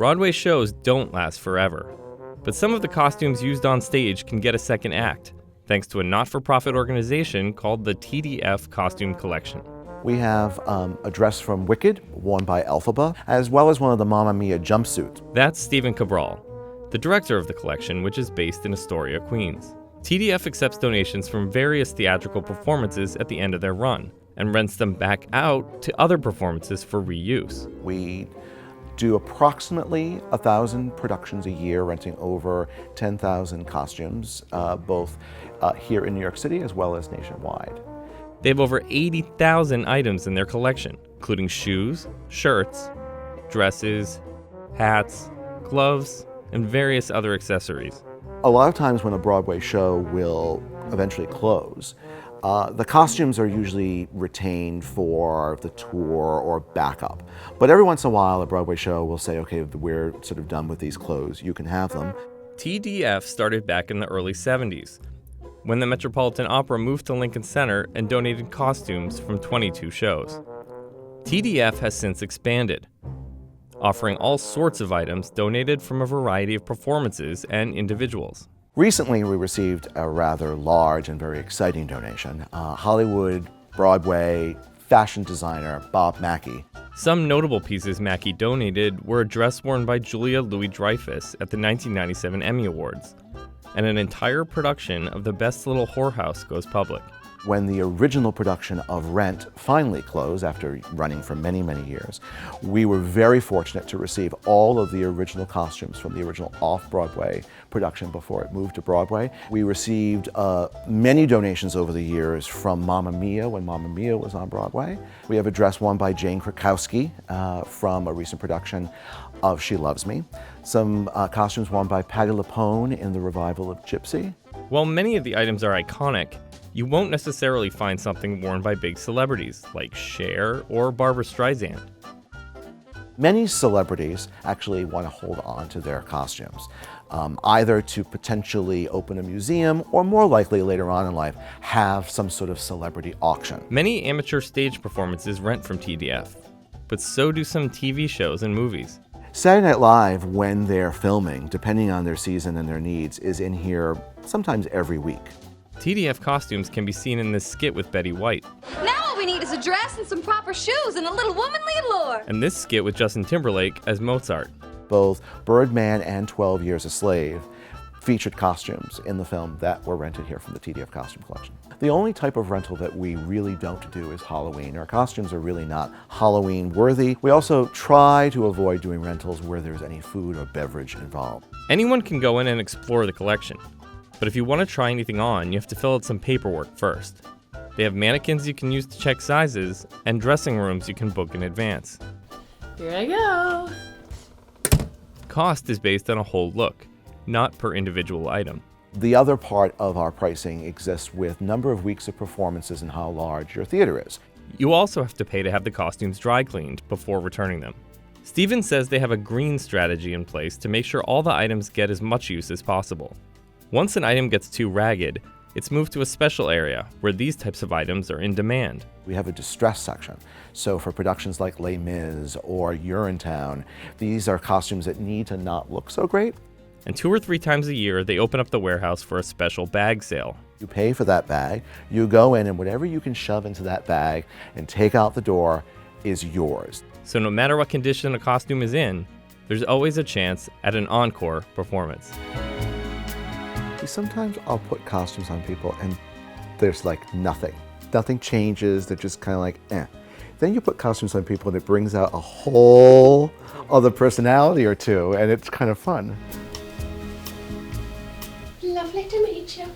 Broadway shows don't last forever, but some of the costumes used on stage can get a second act, thanks to a not-for-profit organization called the TDF Costume Collection. We have a dress from Wicked, worn by Elphaba, as well as one of the Mamma Mia jumpsuits. That's Stephen Cabral, the director of the collection, which is based in Astoria, Queens. TDF accepts donations from various theatrical performances at the end of their run, and rents them back out to other performances for reuse. We do approximately 1,000 productions a year, renting over 10,000 costumes, both here in New York City as well as nationwide. They have over 80,000 items in their collection, including shoes, shirts, dresses, hats, gloves, and various other accessories. A lot of times when a Broadway show will eventually close, the costumes are usually retained for the tour or backup. But every once in a while, a Broadway show will say, okay, we're sort of done with these clothes, you can have them. TDF started back in the early 70s, when the Metropolitan Opera moved to Lincoln Center and donated costumes from 22 shows. TDF has since expanded, offering all sorts of items donated from a variety of performances and individuals. Recently, we received a rather large and very exciting donation. Hollywood, Broadway, fashion designer Bob Mackie. Some notable pieces Mackie donated were a dress worn by Julia Louis-Dreyfus at the 1997 Emmy Awards, and an entire production of The Best Little Whorehouse goes public. When the original production of Rent finally closed after running for many, many years, we were very fortunate to receive all of the original costumes from the original off-Broadway production before it moved to Broadway. We received many donations over the years from Mamma Mia when Mamma Mia was on Broadway. We have a dress worn by Jane Krakowski from a recent production of She Loves Me. Some costumes worn by Patti LuPone in the revival of Gypsy. While many of the items are iconic, you won't necessarily find something worn by big celebrities like Cher or Barbra Streisand. Many celebrities actually want to hold on to their costumes, either to potentially open a museum or more likely later on in life have some sort of celebrity auction. Many amateur stage performances rent from TDF, but so do some TV shows and movies. Saturday Night Live, when they're filming, depending on their season and their needs, is in here sometimes every week. TDF costumes can be seen in this skit with Betty White. Now all we need is a dress and some proper shoes and a little womanly allure. And this skit with Justin Timberlake as Mozart. Both Birdman and 12 Years a Slave featured costumes in the film that were rented here from the TDF Costume Collection. The only type of rental that we really don't do is Halloween. Our costumes are really not Halloween worthy. We also try to avoid doing rentals where there's any food or beverage involved. Anyone can go in and explore the collection, but if you want to try anything on, you have to fill out some paperwork first. They have mannequins you can use to check sizes, and dressing rooms you can book in advance. Here I go. Cost is based on a whole look, not per individual item. The other part of our pricing exists with number of weeks of performances and how large your theater is. You also have to pay to have the costumes dry cleaned before returning them. Steven says they have a green strategy in place to make sure all the items get as much use as possible. Once an item gets too ragged, it's moved to a special area where these types of items are in demand. We have a distress section. So for productions like Les Mis or Urinetown, these are costumes that need to not look so great. And 2 or 3 times a year, they open up the warehouse for a special bag sale. You pay for that bag, you go in, and whatever you can shove into that bag and take out the door is yours. So no matter what condition a costume is in, there's always a chance at an encore performance. Sometimes I'll put costumes on people and there's like nothing. Nothing changes, they're just kind of like, eh. Then you put costumes on people and it brings out a whole other personality or two, and it's kind of fun. Lovely to meet you.